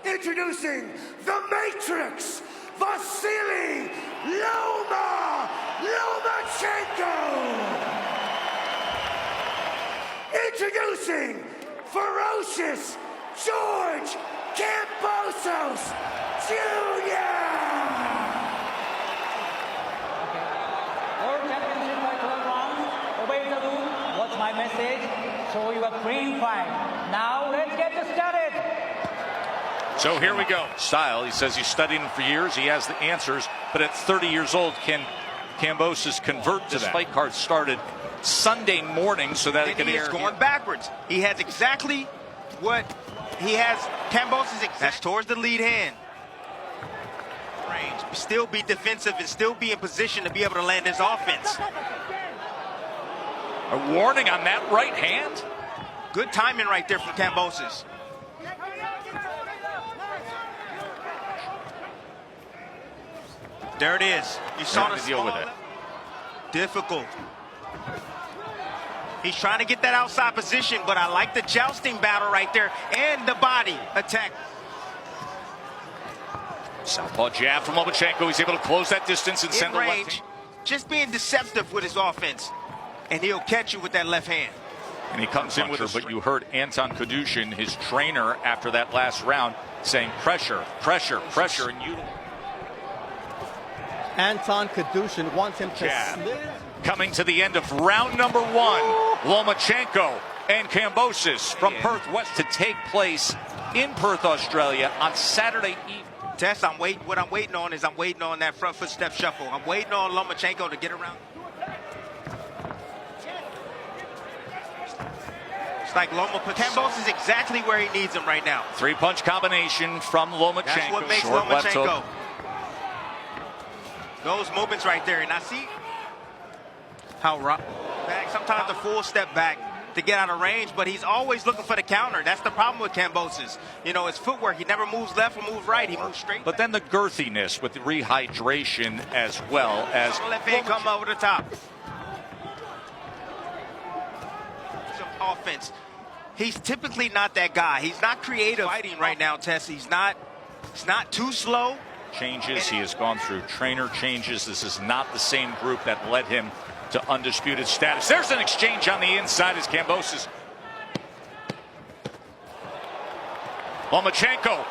introducing the Matrix, Vasiliy Lomachenko. Introducing ferocious George Kambosos Jr. World Championship by 12 rounds. Obey the rule. What's my message? Show you a clean fight. Now let's get this started. So here we go. Style, he says he's studied him for years. He has the answers. But at 30 years old, can Kambosos convert to that? This fight card started Sunday morning so that it can air. He's going backwards. He has exactly what he has. Kambosos that's towards the lead hand. Range. Still be defensive and still be in position to be able to land his offense. A warning on that right hand. Good timing right there from Kambosos. There it is. You saw the deal with it. Difficult. He's trying to get that outside position, but I like the jousting battle right there and the body attack. Southpaw jab from Lomachenko. He's able to close that distance and send the left hand. Just being deceptive with his offense, and he'll catch you with that left hand. And he comes in with it, but you heard Anton Kadushin, his trainer, after that last round, saying pressure, pressure, pressure, and you. Anton Kadushin wants him to slip. Coming to the end of round number one, Lomachenko and Kambosos from Perth, West, to take place in Perth, Australia on Saturday evening. Tess, what I'm waiting on is I'm waiting on that front foot step shuffle. I'm waiting on Lomachenko to get around. It's like Kambosos is exactly where he needs him right now. Three-punch combination from Lomachenko. That's what makes Short Lomachenko. Those movements right there, and I see how back, sometimes a full step back to get out of range, but he's always looking for the counter. That's the problem with Kambosos. You know, his footwork, he never moves left or moves right. He moves straight. But then the girthiness with the rehydration as well as left hand come over the top. Some offense. He's typically not that guy. He's not creative fighting right now, Tess. He's not too slow. Changes. He has gone through trainer changes. This is not the same group that led him to undisputed status. There's an exchange on the inside as Kambosos. Lomachenko.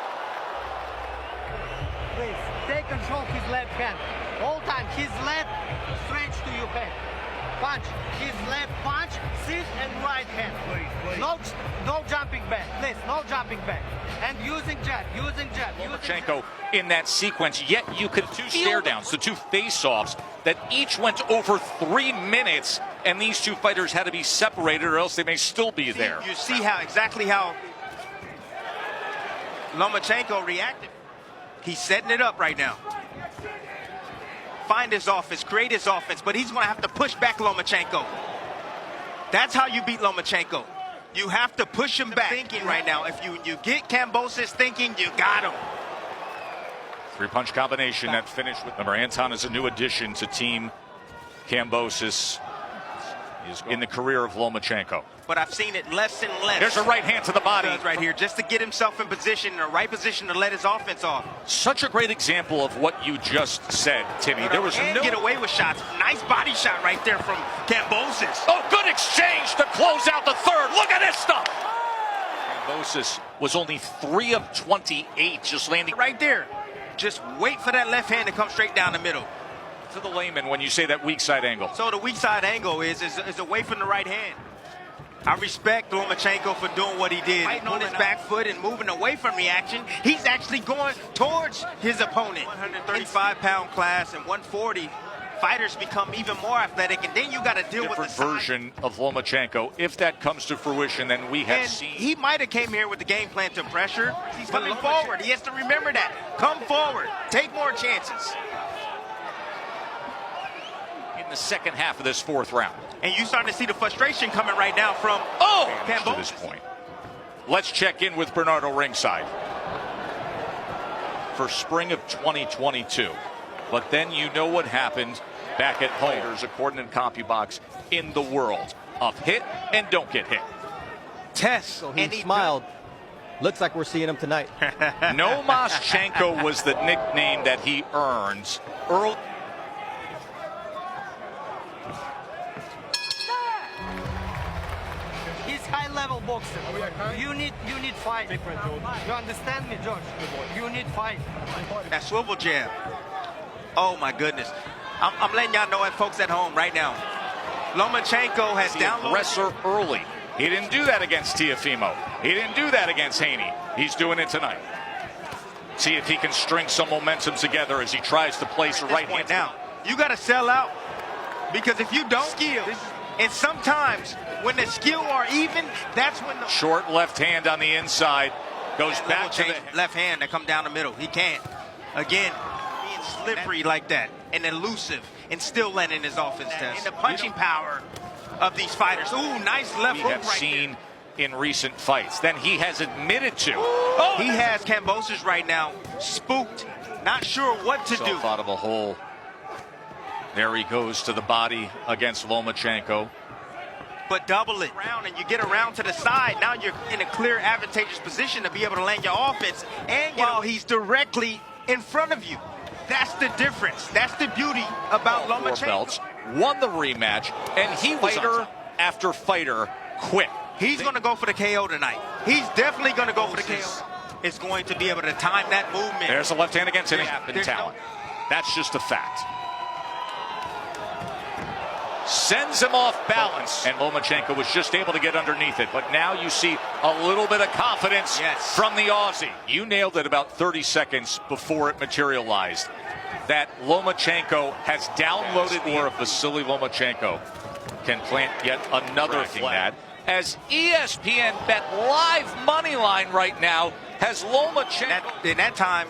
Please, take control of his left hand. All time, his left stretch to your head. Punch. His left punch, sit and right hand. No jumping back. Please, no jumping back. And using jab. Lomachenko in that sequence, yet you could two stare downs, the two face-offs that each went over 3 minutes, and these two fighters had to be separated or else they may still be there. You see exactly how Lomachenko reacted. He's setting it up right now. Find his offense, create his offense, but he's going to have to push back Lomachenko. That's how you beat Lomachenko. You have to push him back. Thinking right now, if you get Kambosos thinking, you got him. Three-punch combination that finished with number. Anton is a new addition to Team Kambosos. He is in the career of Lomachenko. But I've seen it less and less. There's a right hand to the body. Right here, just to get himself in position, in the right position to let his offense off. Such a great example of what you just said, Timmy. There was no get away with shots. Nice body shot right there from Kambosos. Oh, good exchange to close out the third. Look at this stuff. Kambosos was only 3 of 28, just landing right there. Just wait for that left hand to come straight down the middle. To the layman when you say that weak side angle. So the weak side angle is away from the right hand. I respect Lomachenko for doing what he did. Fighting on his back foot and moving away from reaction. He's actually going towards his opponent. 135-pound class and 140. Fighters become even more athletic, and then you got to deal with the version of Lomachenko. If that comes to fruition, then we have seen. He might have came here with the game plan to pressure. He's coming forward. He has to remember that. Come forward. Take more chances. In the second half of this fourth round. And you starting to see the frustration coming right now from Kambosos. To this point. Let's check in with Bernardo ringside for spring of 2022. But then you know what happened back at home. According to CompuBox, in the world of hit and don't get hit. Test. So he smiled. Looks like we're seeing him tonight. Lomachenko was the nickname that he earns. Earl. He's high-level boxer. You need fight. You understand me, George? You need fight. That swivel jab. Oh my goodness. I'm letting y'all know, folks at home right now. Lomachenko has downloaded. Aggressor early. He didn't do that against Teofimo. He didn't do that against Haney. He's doing it tonight. See if he can string some momentum together as he tries to place a right hand. Now, you got to sell out, because if you don't skill, and sometimes when the skill are even, that's when the short left hand on the inside goes back to the left hand that come down the middle. He can't. Again, being slippery like that and elusive and still letting his offense test. And the punching power of these fighters. Ooh, nice left hook we right have seen in recent fights. Then he has admitted to. Oh, he has Kambosos right now spooked, not sure what to do. Out of a hole. There he goes to the body against Lomachenko. But double it around, and you get around to the side. Now you're in a clear, advantageous position to be able to land your offense, and while he's directly in front of you. That's the difference. That's the beauty about Lomachenko. Belts, won the rematch, and he was fighter after fighter quit. He's going to go for the KO tonight. He's definitely going to go for the KO. It's going to be able to time that movement. There's a left hand against any talent. That's just a fact. Sends him off balance, and Lomachenko was just able to get underneath it. But now you see a little bit of confidence from the Aussie. You nailed it about 30 seconds before it materialized. That Lomachenko has downloaded, or if Vasiliy Lomachenko can plant yet another flag. As ESPN Bet live money line right now has Lomachenko. In that time,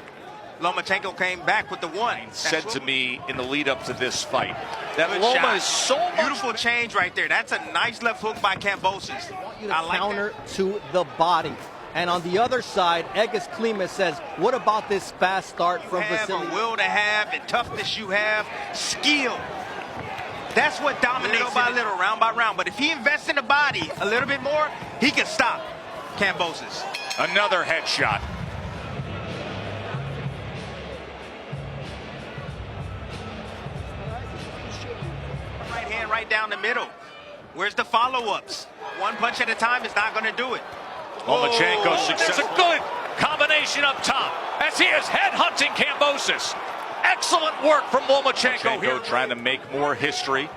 Lomachenko came back with the one. Said to me in the lead up to this fight that Loma is so beautiful change right there. That's a nice left hook by Kambosos. I like counter to the body. And on the other side, Egis Klimas says, what about this fast start from Vasiliy? A will to have, and toughness you have, skill. That's what dominates little by little, round by round. But if he invests in the body a little bit more, he can stop Kambosos. Another headshot. Right hand right down the middle. Where's the follow-ups? One punch at a time is not going to do it. Lomachenko successful. It's a good combination up top as he is headhunting Kambosos. Excellent work from Lomachenko here, trying to make more history.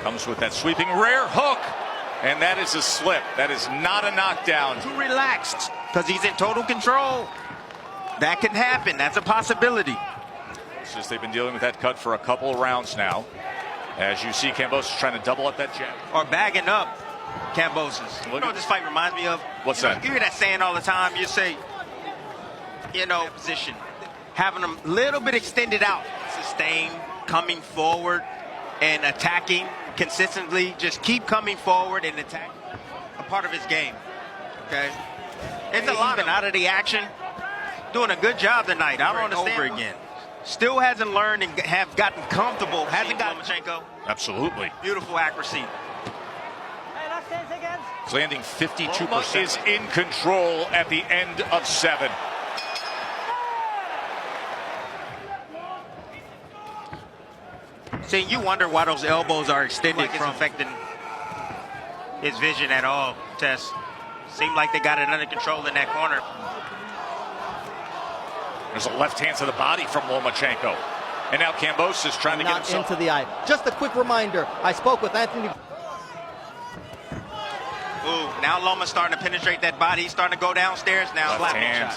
Comes with that sweeping rear hook, and that is a slip. That is not a knockdown. Too relaxed because he's in total control. That can happen. That's a possibility. It's just they've been dealing with that cut for a couple of rounds now. As you see, Kambosos trying to double up that jab. Or bagging up Kambosos. You know what this fight reminds me of? What's that? You hear that saying all the time. You say, position. Having them a little bit extended out. Sustain, coming forward, and attacking consistently. Just keep coming forward and attack. A part of his game. Okay? It's a lot out of the action. Doing a good job tonight. I don't understand. Over again. Still hasn't learned and have gotten comfortable. Hasn't gotten Lomachenko. Absolutely. Beautiful accuracy. Hey, last 10 seconds. He's landing 52%. Is in control at the end of 7. See, you wonder why those elbows are extended from affecting his vision at all, Tess. Seemed like they got it under control in that corner. There's a left hand to the body from Lomachenko. And now Kambosos trying to get himself into the eye. Just a quick reminder, I spoke with Anthony. Ooh, now Loma's starting to penetrate that body. He's starting to go downstairs now. Left hand.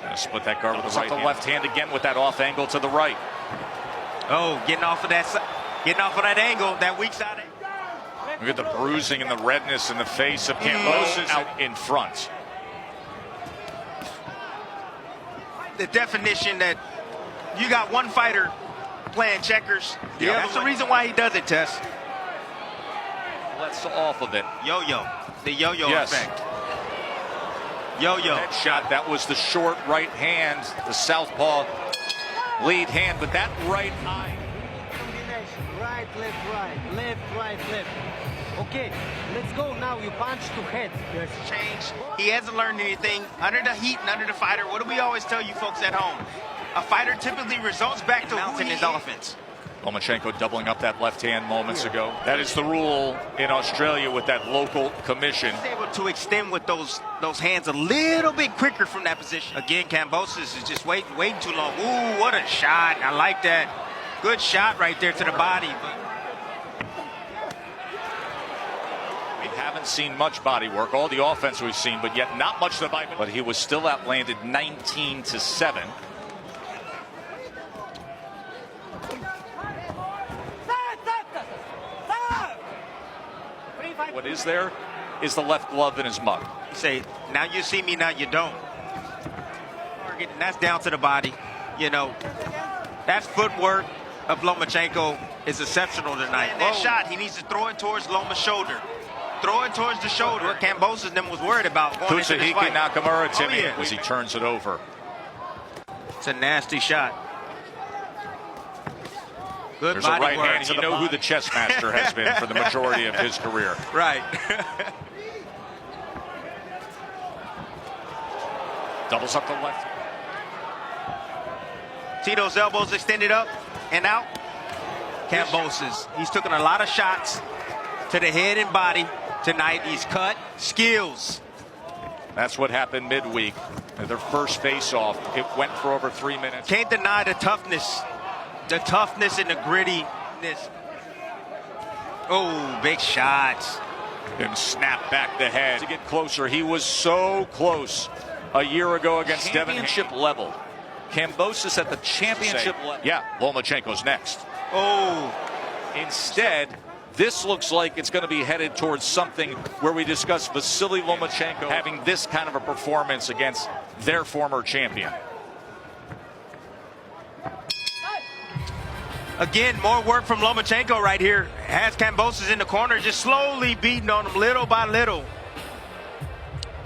Gonna split that guard with the right hand. Left hand again with that off angle to the right. Oh, getting off of that angle, that weak side. Look at the bruising and the redness in the face of Kambosos out in front. The definition that you got one fighter playing checkers. Yeah, that's the reason why he does it, Tess. Let's off of it. Yo-yo. The yo-yo effect. Yo-yo. Headshot. That was the short right hand, the southpaw lead hand, but that right eye. Combination. Right, left, right. Left, right, left. Okay, let's go now. You punch to head. Yes. Change. He hasn't learned anything under the heat and under the fighter. What do we always tell you folks at home? A fighter typically results back to mounting his offense. Lomachenko doubling up that left hand moments ago. That is the rule in Australia with that local commission. He's able to extend with those hands a little bit quicker from that position. Again, Kambosos is just waiting too long. Ooh, what a shot. I like that. Good shot right there to the body. We haven't seen much body work. All the offense we've seen, but yet not much of the body. But he was still outlanded 19-7. What is there is the left glove in his mug. You say, now you see me, now you don't. And that's down to the body. You know, that footwork of Lomachenko is exceptional tonight. And that shot, he needs to throw it towards Loma's shoulder. Throw it towards the shoulder. What Kambosos then was worried about going into this fight. Nakamura, Timmy, yeah. as he turns it over. It's a nasty shot. Good There's body a right work. hand. You know who the chess master has been for the majority of his career. Right. Doubles up the left. Tito's elbows extended up and out. Kambosos, he's taken a lot of shots to the head and body tonight. He's cut. Skills. That's what happened midweek. Their first face-off, it went for over 3 minutes. Can't deny the toughness. The toughness and the grittiness. Oh, big shots. And snap back the head to get closer. He was so close a year ago against championship level. Kambosos at the championship level. Yeah, Lomachenko's next. Oh. Instead, this looks like it's going to be headed towards something where we discuss Vasiliy Lomachenko having this kind of a performance against their former champion. Again, more work from Lomachenko right here. Has Kambosos in the corner, just slowly beating on him little by little.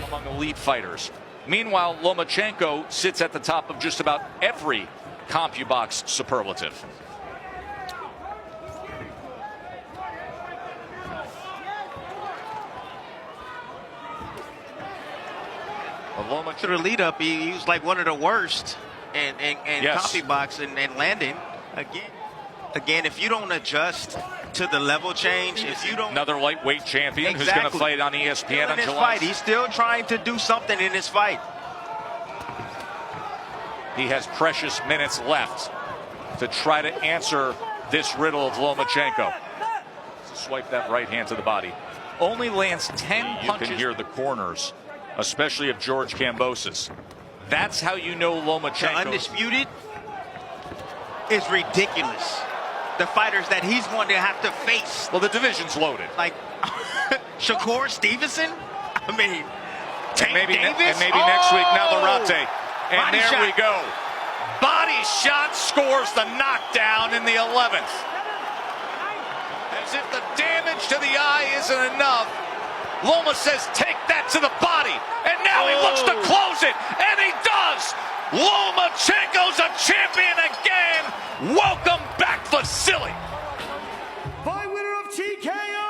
Among elite fighters. Meanwhile, Lomachenko sits at the top of just about every CompuBox superlative. To the lead up, he was like one of the worst in yes. CompuBox and landing. Again, if you don't adjust to the level change, if you don't... Another lightweight champion exactly. who's going to fight on ESPN on July. He's still trying to do something in this fight. He has precious minutes left to try to answer this riddle of Lomachenko. Swipe that right hand to the body. Only lands 10 punches. You can hear the corners, especially of George Kambosos. That's how you know Lomachenko. The undisputed is ridiculous. The fighters that he's going to have to face. Well, the division's loaded. Like Shakur Stevenson. I mean, Tank Davis. And maybe next week Navarrete. And Body there shot. we go. Body shot scores the knockdown in the 11th. As if the damage to the eye isn't enough. Loma says, take that to the body. And now he looks to close it. And he does. Lomachenko's a champion again. Welcome back, Vasiliy. By winner of TKO.